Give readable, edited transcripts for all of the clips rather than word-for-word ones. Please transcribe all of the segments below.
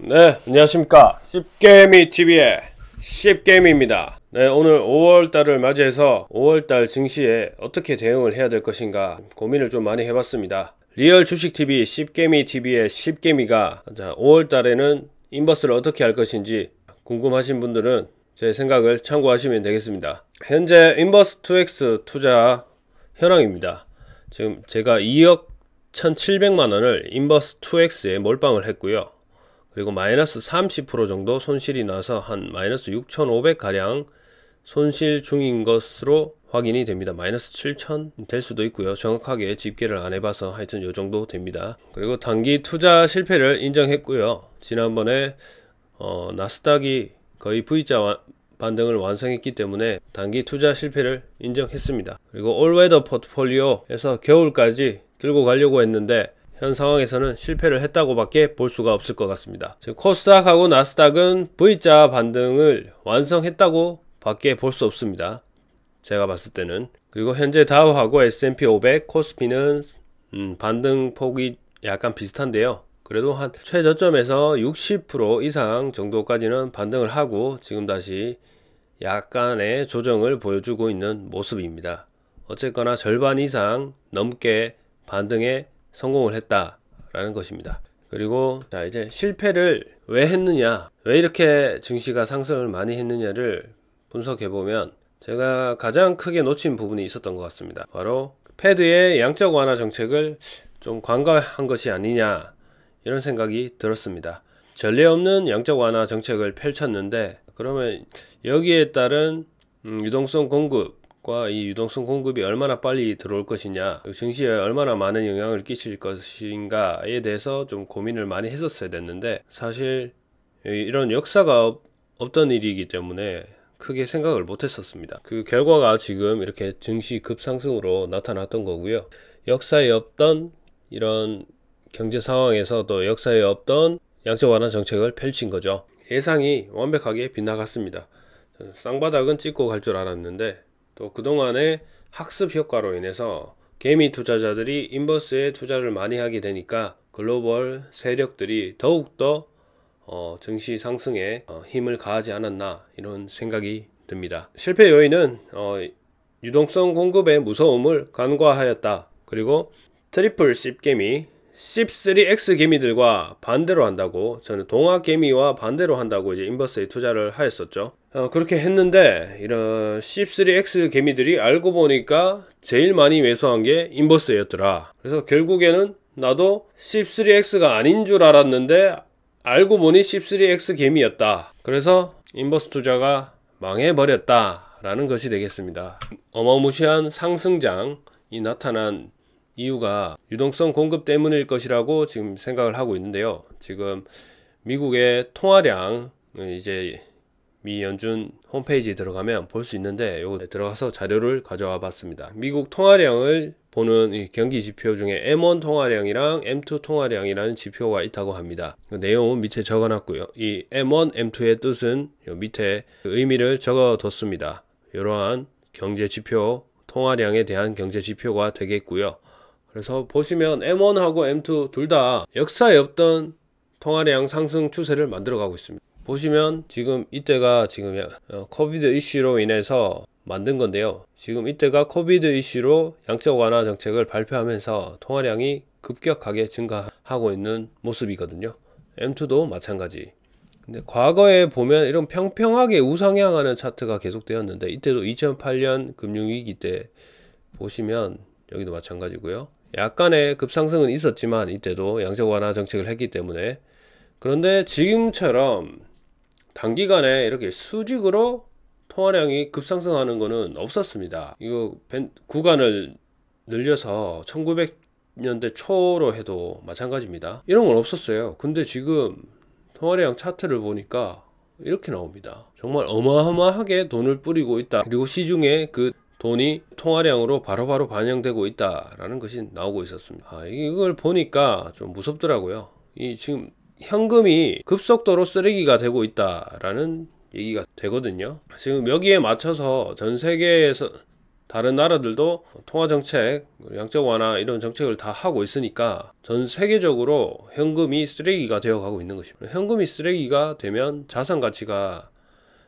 네, 안녕하십니까. 씹게임TV의 씹게임입니다. 네, 오늘 5월달을 맞이해서 5월달 증시에 어떻게 대응을 해야 될 것인가 고민을 좀 많이 해봤습니다. 리얼 주식TV 씹게임TV의 씹게임이가 5월달에는 인버스를 어떻게 할 것인지 궁금하신 분들은 제 생각을 참고하시면 되겠습니다. 현재 인버스 2X 투자 현황입니다. 지금 제가 2억 1700만원을 인버스 2X에 몰빵을 했고요. 그리고 마이너스 30% 정도 손실이 나서 한 마이너스 6500가량 손실 중인 것으로 확인이 됩니다. 마이너스 7000 될 수도 있고요. 정확하게 집계를 안 해봐서 하여튼 요 정도 됩니다. 그리고 단기 투자 실패를 인정했고요. 지난번에 나스닥이 거의 V자 반등을 완성했기 때문에 단기 투자 실패를 인정했습니다. 그리고 올웨더 포트폴리오에서 겨울까지 들고 가려고 했는데 현 상황에서는 실패를 했다고 밖에 볼 수가 없을 것 같습니다. 지금 코스닥하고 나스닥은 V자 반등을 완성했다고 밖에 볼 수 없습니다. 제가 봤을 때는. 그리고 현재 다우하고 S&P 500, 코스피는 반등 폭이 약간 비슷한데요. 그래도 한 최저점에서 60% 이상 정도까지는 반등을 하고 지금 다시 약간의 조정을 보여주고 있는 모습입니다. 어쨌거나 절반 이상 넘게 반등에 성공을 했다라는 것입니다. 그리고 자 이제 실패를 왜 했느냐, 왜 이렇게 증시가 상승을 많이 했느냐를 분석해보면 제가 가장 크게 놓친 부분이 있었던 것 같습니다. 바로 패드의 양적 완화 정책을 좀 관과한 것이 아니냐 이런 생각이 들었습니다. 전례 없는 양적 완화 정책을 펼쳤는데 그러면 여기에 따른 유동성 공급과 이 유동성 공급이 얼마나 빨리 들어올 것이냐, 증시에 얼마나 많은 영향을 끼칠 것인가에 대해서 좀 고민을 많이 했었어야 됐는데 사실 이런 역사가 없던 일이기 때문에 크게 생각을 못 했었습니다. 그 결과가 지금 이렇게 증시 급상승으로 나타났던 거고요. 역사에 없던 이런 경제 상황에서도 역사에 없던 양적 완화 정책을 펼친 거죠. 예상이 완벽하게 빗나갔습니다. 쌍바닥은 찍고 갈 줄 알았는데 또 그동안의 학습 효과로 인해서 개미 투자자들이 인버스에 투자를 많이 하게 되니까 글로벌 세력들이 더욱더 증시 상승에 힘을 가하지 않았나 이런 생각이 듭니다. 실패 요인은 유동성 공급의 무서움을 간과하였다. 그리고 트리플 씹개미 씹3X 개미들과 반대로 한다고, 저는 동학 개미와 반대로 한다고 이제 인버스에 투자를 하였었죠. 그렇게 했는데 이런 씹3X 개미들이 알고 보니까 제일 많이 매수한 게 인버스였더라. 그래서 결국에는 나도 씹3X가 아닌 줄 알았는데 알고 보니 씹3X 개미였다. 그래서 인버스 투자가 망해버렸다 라는 것이 되겠습니다. 어마무시한 상승장이 나타난 이유가 유동성 공급 때문일 것이라고 지금 생각을 하고 있는데요. 지금 미국의 통화량, 이제 미 연준 홈페이지에 들어가면 볼 수 있는데 요거 들어가서 자료를 가져와 봤습니다. 미국 통화량을 보는 이 경기 지표 중에 M1 통화량이랑 M2 통화량이라는 지표가 있다고 합니다. 그 내용은 밑에 적어 놨고요. 이 M1, M2의 뜻은 요 밑에 의미를 적어 뒀습니다. 이러한 경제 지표, 통화량에 대한 경제 지표가 되겠고요. 그래서 보시면 M1하고 M2 둘 다 역사에 없던 통화량 상승 추세를 만들어 가고 있습니다. 보시면 지금 이때가 지금 코비드 이슈로 인해서 만든 건데요. 지금 이때가 코비드 이슈로 양적 완화 정책을 발표하면서 통화량이 급격하게 증가하고 있는 모습이거든요. M2도 마찬가지. 근데 과거에 보면 이런 평평하게 우상향하는 차트가 계속되었는데 이때도 2008년 금융위기 때 보시면 여기도 마찬가지고요. 약간의 급상승은 있었지만 이때도 양적 완화 정책을 했기 때문에. 그런데 지금처럼 단기간에 이렇게 수직으로 통화량이 급상승하는 거는 없었습니다. 이거 구간을 늘려서 1900년대 초로 해도 마찬가지입니다. 이런 건 없었어요. 근데 지금 통화량 차트를 보니까 이렇게 나옵니다. 정말 어마어마하게 돈을 뿌리고 있다. 그리고 시중에 그 돈이 통화량으로 바로바로 반영되고 있다라는 것이 나오고 있었습니다. 이걸 보니까 좀 무섭더라고요. 이 지금 현금이 급속도로 쓰레기가 되고 있다라는 얘기가 되거든요. 지금 여기에 맞춰서 전 세계에서 다른 나라들도 통화정책, 양적 완화 이런 정책을 다 하고 있으니까 전 세계적으로 현금이 쓰레기가 되어 가고 있는 것입니다. 현금이 쓰레기가 되면 자산 가치가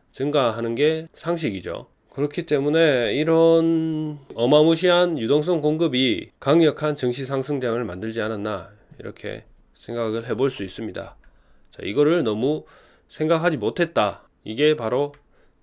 증가하는 게 상식이죠. 그렇기 때문에 이런 어마무시한 유동성 공급이 강력한 증시 상승장을 만들지 않았나 이렇게 생각을 해볼 수 있습니다. 자, 이거를 너무 생각하지 못했다. 이게 바로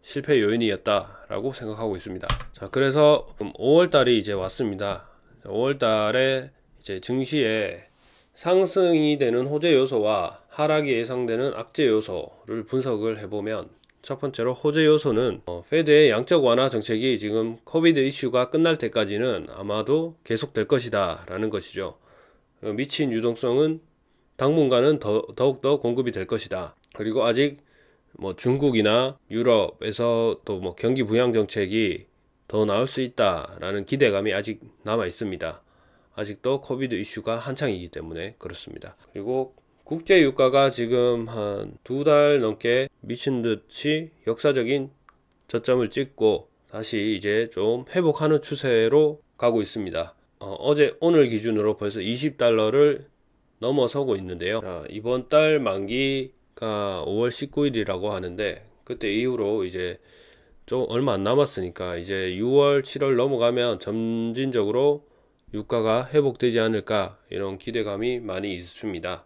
실패 요인이었다 라고 생각하고 있습니다. 자, 그래서 5월달이 이제 왔습니다. 5월달에 이제 증시에 상승이 되는 호재 요소와 하락이 예상되는 악재 요소를 분석을 해보면, 첫 번째로 호재 요소는 페드의 양적 완화 정책이 지금 코비드 이슈가 끝날 때까지는 아마도 계속될 것이다 라는 것이죠. 미친 유동성은 당분간은 더욱더 공급이 될 것이다. 그리고 아직 중국이나 유럽에서 또 경기 부양 정책이 더 나올 수 있다라는 기대감이 아직 남아 있습니다. 아직도 코비드 이슈가 한창이기 때문에 그렇습니다. 그리고 국제 유가가 지금 한 2달 넘게 미친 듯이 역사적인 저점을 찍고 다시 이제 좀 회복하는 추세로 가고 있습니다. 오늘 기준으로 벌써 20달러를 넘어서고 있는데요. 자, 이번 달 만기가 5월 19일이라고 하는데, 그때 이후로 이제 좀 얼마 안 남았으니까 이제 6월 7월 넘어가면 점진적으로 유가가 회복되지 않을까 이런 기대감이 많이 있습니다.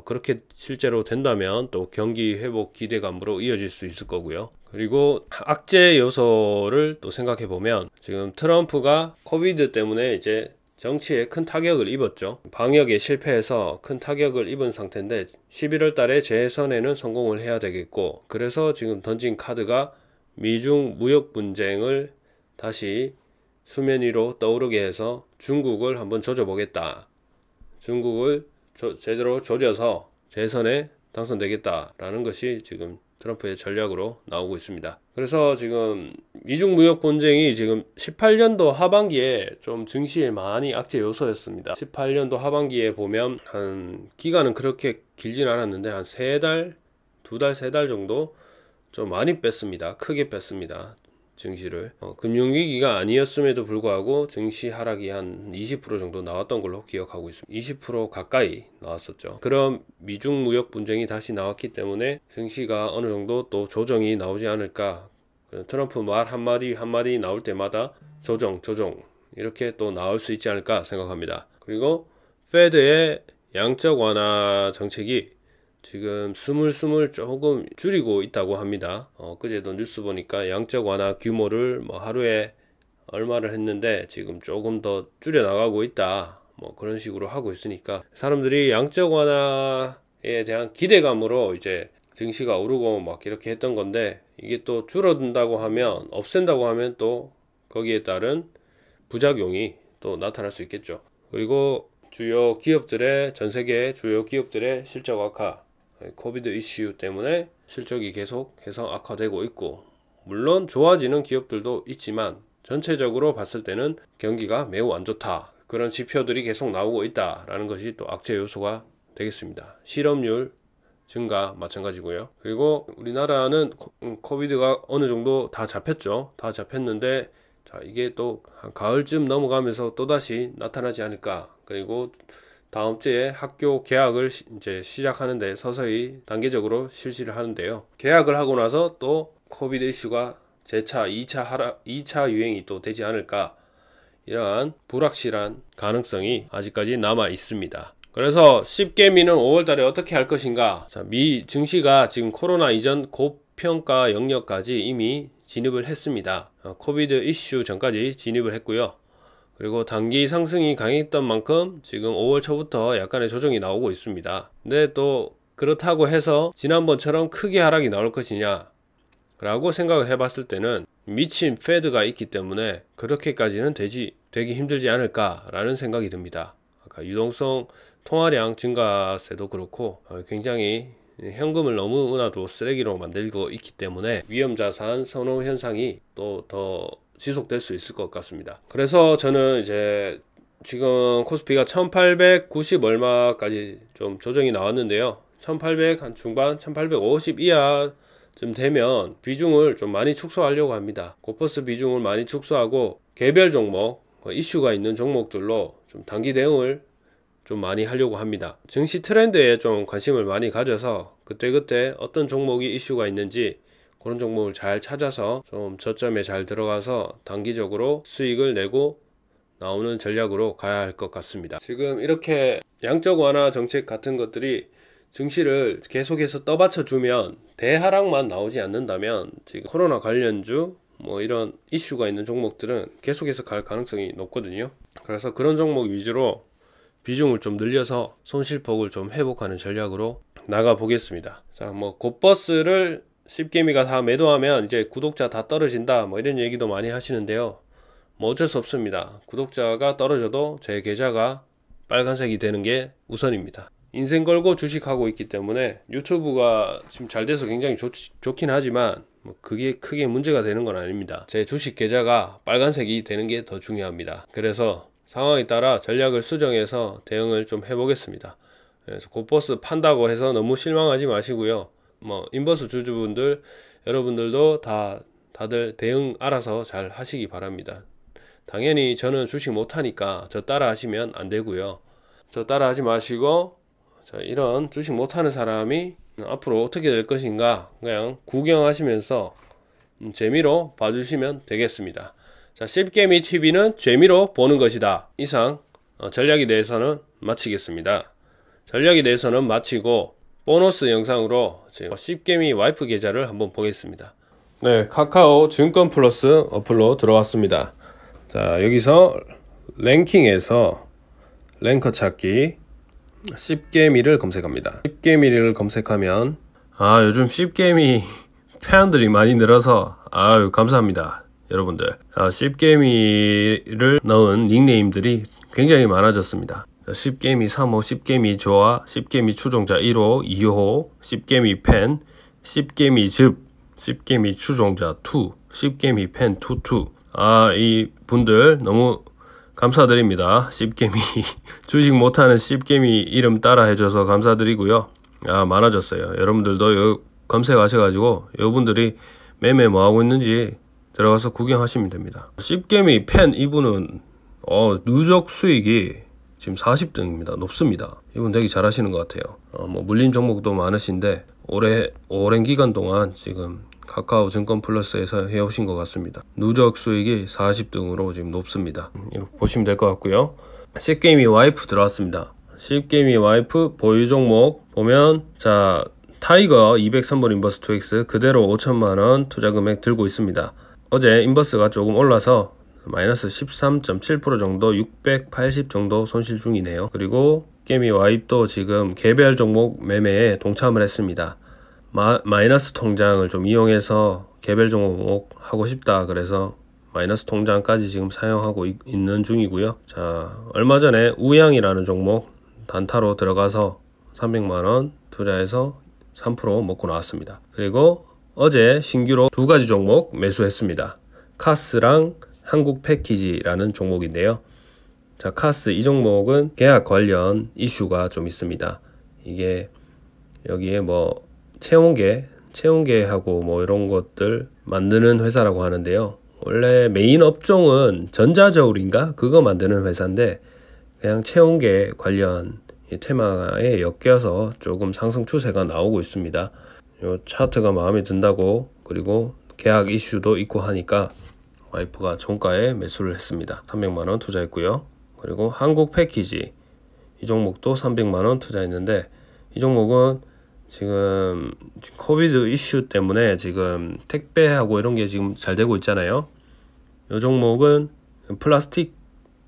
그렇게 실제로 된다면 또 경기 회복 기대감으로 이어질 수 있을 거고요. 그리고 악재 요소를 또 생각해 보면, 지금 트럼프가 코비드 때문에 이제 정치에 큰 타격을 입었죠. 방역에 실패해서 큰 타격을 입은 상태인데 11월 달에 재선에는 성공을 해야 되겠고, 그래서 지금 던진 카드가 미중 무역 분쟁을 다시 수면 위로 떠오르게 해서 중국을 한번 조져보겠다. 중국을 제대로 조져서 재선에 당선되겠다라는 것이 지금 트럼프의 전략으로 나오고 있습니다. 그래서 지금 미중 무역 분쟁이 지금 18년도 하반기에 좀 증시에 많이 악재 요소였습니다. 18년도 하반기에 보면 한 기간은 그렇게 길진 않았는데 한 3달, 2달, 3달 정도 좀 많이 뺐습니다. 크게 뺐습니다. 증시를. 금융위기가 아니었음에도 불구하고 증시 하락이 한 20% 정도 나왔던 걸로 기억하고 있습니다. 20% 가까이 나왔었죠. 그럼 미중 무역 분쟁이 다시 나왔기 때문에 증시가 어느 정도 또 조정이 나오지 않을까. 트럼프 말 한마디 한마디 나올 때마다 조정 이렇게 또 나올 수 있지 않을까 생각합니다. 그리고 페드의 양적 완화 정책이 지금 스물스물 조금 줄이고 있다고 합니다. 그제도 뉴스 보니까 양적 완화 규모를 하루에 얼마를 했는데 지금 조금 더 줄여 나가고 있다, 그런 식으로 하고 있으니까 사람들이 양적 완화에 대한 기대감으로 이제 증시가 오르고 이렇게 했던 건데, 이게 또 줄어든다고 하면, 없앤다고 하면 또 거기에 따른 부작용이 또 나타날 수 있겠죠. 그리고 전 세계 주요 기업들의 실적 악화, 코비드 이슈 때문에 실적이 계속해서 악화되고 있고, 물론 좋아지는 기업들도 있지만 전체적으로 봤을 때는 경기가 매우 안 좋다, 그런 지표들이 계속 나오고 있다라는 것이 또 악재 요소가 되겠습니다. 실업률 증가 마찬가지고요. 그리고 우리나라는 코비드가 어느 정도 다 잡혔죠. 다 잡혔는데, 자, 이게 또 한 가을쯤 넘어가면서 또다시 나타나지 않을까. 그리고 다음 주에 학교 개학을 이제 시작하는데 서서히 단계적으로 실시를 하는데요. 개학을 하고 나서 또 코비드 이슈가 재차 2차 유행이 또 되지 않을까, 이러한 불확실한 가능성이 아직까지 남아 있습니다. 그래서 쉽게미는 5월달에 어떻게 할 것인가. 자, 미 증시가 지금 코로나 이전 고평가 영역까지 이미 진입을 했습니다. 코비드 이슈 전까지 진입을 했고요. 그리고 단기 상승이 강했던 만큼 지금 5월 초부터 약간의 조정이 나오고 있습니다. 근데 또 그렇다고 해서 지난번처럼 크게 하락이 나올 것이냐 라고 생각을 해봤을 때는 미친 페드가 있기 때문에 그렇게까지는 되기 힘들지 않을까 라는 생각이 듭니다. 아까 유동성 통화량 증가세도 그렇고 굉장히 현금을 너무나도 쓰레기로 만들고 있기 때문에 위험자산 선호 현상이 또 더 지속될 수 있을 것 같습니다. 그래서 저는 이제 지금 코스피가 1890 얼마까지 좀 조정이 나왔는데요. 1800 한 중반, 1850 이하쯤 되면 비중을 좀 많이 축소하려고 합니다. 고퍼스 비중을 많이 축소하고 개별 종목, 이슈가 있는 종목들로 좀 단기 대응을 좀 많이 하려고 합니다. 증시 트렌드에 좀 관심을 많이 가져서 그때그때 어떤 종목이 이슈가 있는지 그런 종목을 잘 찾아서 좀 저점에 잘 들어가서 단기적으로 수익을 내고 나오는 전략으로 가야 할 것 같습니다. 지금 이렇게 양적 완화 정책 같은 것들이 증시를 계속해서 떠받쳐 주면, 대하락만 나오지 않는다면 지금 코로나 관련주 뭐 이런 이슈가 있는 종목들은 계속해서 갈 가능성이 높거든요. 그래서 그런 종목 위주로 비중을 좀 늘려서 손실폭을 좀 회복하는 전략으로 나가 보겠습니다. 자, 뭐 곧버스를 씹개미가 다 매도하면 이제 구독자 다 떨어진다 뭐 이런 얘기도 많이 하시는데요. 뭐 어쩔 수 없습니다. 구독자가 떨어져도 제 계좌가 빨간색이 되는 게 우선입니다. 인생 걸고 주식하고 있기 때문에 유튜브가 지금 잘 돼서 굉장히 좋긴 하지만 뭐 그게 크게 문제가 되는 건 아닙니다. 제 주식 계좌가 빨간색이 되는 게 더 중요합니다. 그래서 상황에 따라 전략을 수정해서 대응을 좀 해보겠습니다. 그래서 곧버스 판다고 해서 너무 실망하지 마시고요. 뭐 인버스 주주분들 여러분들도 다들 대응 알아서 잘 하시기 바랍니다. 당연히 저는 주식 못하니까 저 따라 하시면 안 되고요. 저 따라 하지 마시고, 자, 이런 주식 못하는 사람이 앞으로 어떻게 될 것인가 그냥 구경하시면서 재미로 봐주시면 되겠습니다. 자, 씹개미 TV는 재미로 보는 것이다. 이상 전략에 대해서는 마치겠습니다. 전략에 대해서는 마치고 보너스 영상으로 제가 씹개미 와이프 계좌를 한번 보겠습니다. 네, 카카오 증권 플러스 어플로 들어왔습니다. 자, 여기서 랭킹에서 랭커 찾기 씹개미를 검색합니다. 씹개미를 검색하면 요즘 씹개미 팬들이 많이 늘어서 감사합니다 여러분들. 씹개미를 넣은 닉네임들이 굉장히 많아졌습니다. 씹개미 3호, 씹개미 조아, 씹개미 추종자 1호, 2호, 씹개미 팬, 씹개미 즙, 씹개미 추종자 2, 씹개미 팬 22. 이 분들 너무 감사드립니다. 씹개미 주식 못하는 씹개미 이름 따라 해줘서 감사드리고요. 많아졌어요. 여러분들도 검색하셔가지고 여러분들이 매매 뭐하고 있는지 들어가서 구경하시면 됩니다. 씹개미 팬 이분은 누적 수익이 지금 40등입니다. 높습니다. 이분 되게 잘하시는 것 같아요. 뭐 물린 종목도 많으신데 오랜 기간 동안 지금 카카오 증권 플러스에서 해오신 것 같습니다. 누적 수익이 40등으로 지금 높습니다. 이렇게 보시면 될 것 같고요. 씹개미 와이프 들어왔습니다. 씹개미 와이프 보유 종목 보면, 자, 타이거 203번 인버스 2X 그대로 5천만원 투자 금액 들고 있습니다. 어제 인버스가 조금 올라서 마이너스 13.7% 정도 680 정도 손실 중이네요. 그리고 씹개미 와이프도 지금 개별 종목 매매에 동참을 했습니다. 마이너스 통장을 좀 이용해서 개별 종목 하고 싶다 그래서 마이너스 통장까지 지금 사용하고 있는 중이고요. 자, 얼마 전에 우양이라는 종목 단타로 들어가서 300만원 투자해서 3% 먹고 나왔습니다. 그리고 어제 신규로 두 가지 종목 매수했습니다. 카스랑 한국 패키지라는 종목인데요. 자, 카스 이 종목은 계약 관련 이슈가 좀 있습니다. 이게 여기에 뭐 체온계하고 뭐 이런 것들 만드는 회사라고 하는데요. 원래 메인 업종은 전자저울인가 그거 만드는 회사인데 그냥 체온계 관련 테마에 엮여서 조금 상승 추세가 나오고 있습니다. 요 차트가 마음에 든다고, 그리고 계약 이슈도 있고 하니까 와이프가 종가에 매수를 했습니다. 300만원 투자했고요. 그리고 한국 패키지 이 종목도 300만원 투자했는데, 이 종목은 지금 코비드 이슈 때문에 지금 택배하고 이런 게 지금 잘 되고 있잖아요. 이 종목은 플라스틱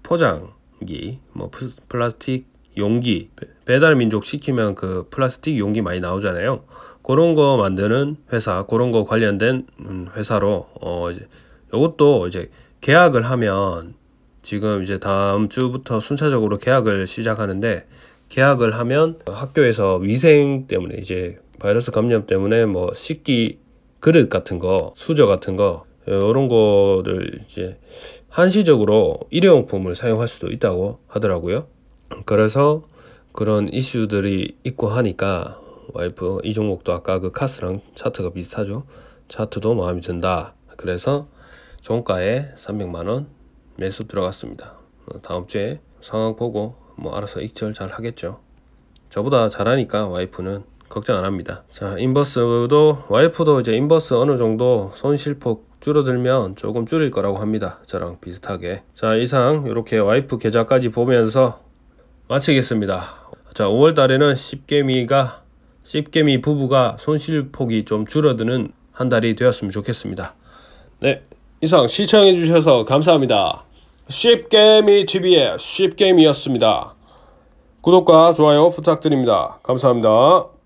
포장기, 뭐 플라스틱 용기, 배달민족 시키면 그 플라스틱 용기 많이 나오잖아요. 그런 거 만드는 회사, 그런 거 관련된 회사로 이제 이것도 이제 계약을 하면, 지금 이제 다음 주부터 순차적으로 계약을 시작하는데, 계약을 하면 학교에서 위생 때문에 이제 바이러스 감염 때문에 뭐 식기 그릇 같은 거, 수저 같은 거 이런 거를 이제 한시적으로 일회용품을 사용할 수도 있다고 하더라고요. 그래서 그런 이슈들이 있고 하니까 와이프 이 종목도 아까 그 카스랑 차트가 비슷하죠. 차트도 마음에 든다. 그래서 종가에 300만원 매수 들어갔습니다. 다음 주에 상황 보고 뭐 알아서 익절 잘 하겠죠. 저보다 잘하니까 와이프는 걱정 안 합니다. 자, 인버스도 와이프도 이제 인버스 어느 정도 손실폭 줄어들면 조금 줄일 거라고 합니다. 저랑 비슷하게. 자, 이상 이렇게 와이프 계좌까지 보면서 마치겠습니다. 자, 5월 달에는 씹개미 부부가 손실폭이 좀 줄어드는 한 달이 되었으면 좋겠습니다. 네, 이상 시청해 주셔서 감사합니다. 씹개미 TV의 씹개미였습니다. 구독과 좋아요 부탁드립니다. 감사합니다.